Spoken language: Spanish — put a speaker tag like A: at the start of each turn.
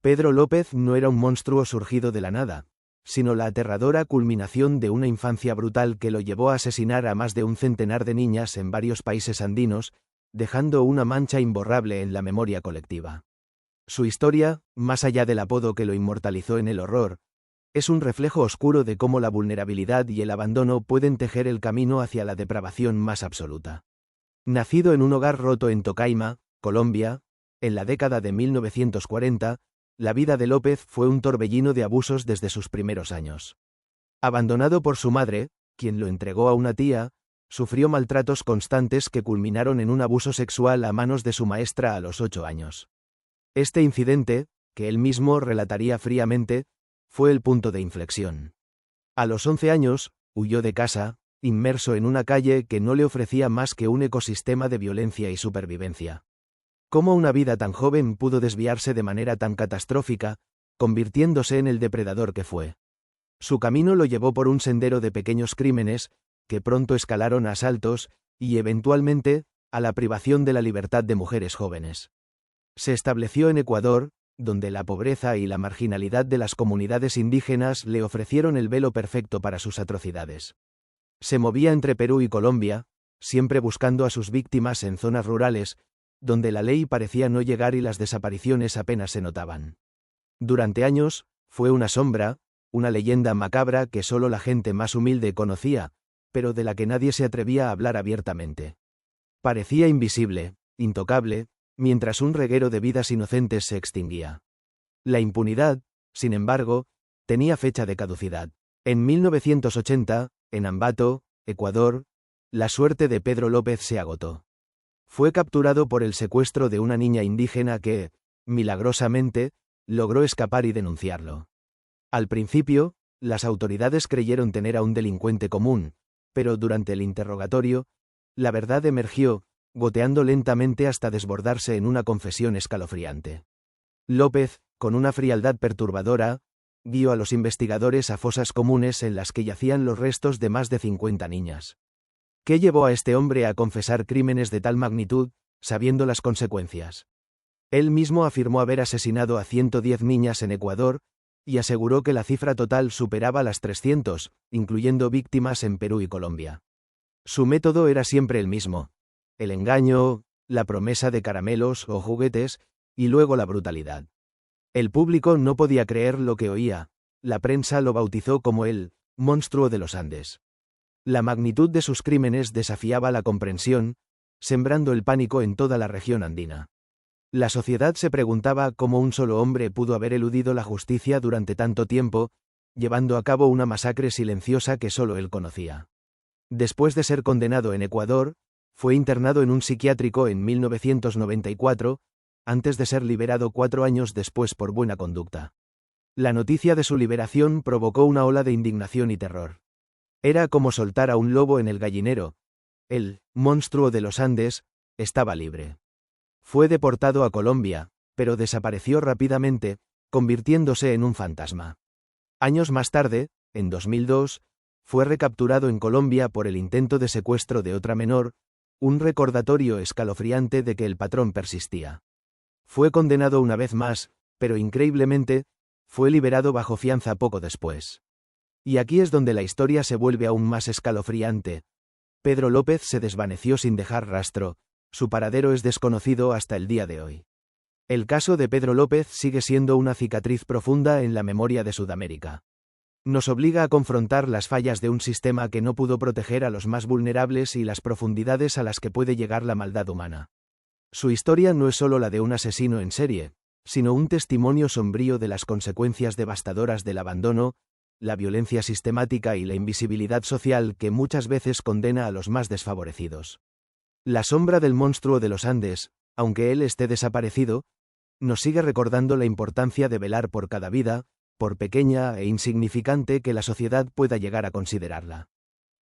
A: Pedro López no era un monstruo surgido de la nada, sino la aterradora culminación de una infancia brutal que lo llevó a asesinar a más de un centenar de niñas en varios países andinos, dejando una mancha imborrable en la memoria colectiva. Su historia, más allá del apodo que lo inmortalizó en el horror, es un reflejo oscuro de cómo la vulnerabilidad y el abandono pueden tejer el camino hacia la depravación más absoluta. Nacido en un hogar roto en Tocaima, Colombia, en la década de 1940, la vida de López fue un torbellino de abusos desde sus primeros años. Abandonado por su madre, quien lo entregó a una tía, sufrió maltratos constantes que culminaron en un abuso sexual a manos de su maestra a los 8 años. Este incidente, que él mismo relataría fríamente, fue el punto de inflexión. A los 11 años, huyó de casa, inmerso en una calle que no le ofrecía más que un ecosistema de violencia y supervivencia. ¿Cómo una vida tan joven pudo desviarse de manera tan catastrófica, convirtiéndose en el depredador que fue? Su camino lo llevó por un sendero de pequeños crímenes, que pronto escalaron a asaltos, y eventualmente, a la privación de la libertad de mujeres jóvenes. Se estableció en Ecuador, donde la pobreza y la marginalidad de las comunidades indígenas le ofrecieron el velo perfecto para sus atrocidades. Se movía entre Perú y Colombia, siempre buscando a sus víctimas en zonas rurales, donde la ley parecía no llegar y las desapariciones apenas se notaban. Durante años, fue una sombra, una leyenda macabra que solo la gente más humilde conocía, pero de la que nadie se atrevía a hablar abiertamente. Parecía invisible, intocable, mientras un reguero de vidas inocentes se extinguía. La impunidad, sin embargo, tenía fecha de caducidad. En 1980, en Ambato, Ecuador, la suerte de Pedro López se agotó. Fue capturado por el secuestro de una niña indígena que, milagrosamente, logró escapar y denunciarlo. Al principio, las autoridades creyeron tener a un delincuente común, pero durante el interrogatorio, la verdad emergió, goteando lentamente hasta desbordarse en una confesión escalofriante. López, con una frialdad perturbadora, guió a los investigadores a fosas comunes en las que yacían los restos de más de 50 niñas. ¿Qué llevó a este hombre a confesar crímenes de tal magnitud, sabiendo las consecuencias? Él mismo afirmó haber asesinado a 110 niñas en Ecuador, y aseguró que la cifra total superaba las 300, incluyendo víctimas en Perú y Colombia. Su método era siempre el mismo: el engaño, la promesa de caramelos o juguetes, y luego la brutalidad. El público no podía creer lo que oía, la prensa lo bautizó como el monstruo de los Andes. La magnitud de sus crímenes desafiaba la comprensión, sembrando el pánico en toda la región andina. La sociedad se preguntaba cómo un solo hombre pudo haber eludido la justicia durante tanto tiempo, llevando a cabo una masacre silenciosa que solo él conocía. Después de ser condenado en Ecuador, fue internado en un psiquiátrico en 1994, antes de ser liberado 4 años después por buena conducta. La noticia de su liberación provocó una ola de indignación y terror. Era como soltar a un lobo en el gallinero. El monstruo de los Andes estaba libre. Fue deportado a Colombia, pero desapareció rápidamente, convirtiéndose en un fantasma. Años más tarde, en 2002, fue recapturado en Colombia por el intento de secuestro de otra menor, un recordatorio escalofriante de que el patrón persistía. Fue condenado una vez más, pero increíblemente, fue liberado bajo fianza poco después. Y aquí es donde la historia se vuelve aún más escalofriante. Pedro López se desvaneció sin dejar rastro, su paradero es desconocido hasta el día de hoy. El caso de Pedro López sigue siendo una cicatriz profunda en la memoria de Sudamérica. Nos obliga a confrontar las fallas de un sistema que no pudo proteger a los más vulnerables y las profundidades a las que puede llegar la maldad humana. Su historia no es solo la de un asesino en serie, sino un testimonio sombrío de las consecuencias devastadoras del abandono, la violencia sistemática y la invisibilidad social que muchas veces condena a los más desfavorecidos. La sombra del monstruo de los Andes, aunque él esté desaparecido, nos sigue recordando la importancia de velar por cada vida, por pequeña e insignificante que la sociedad pueda llegar a considerarla.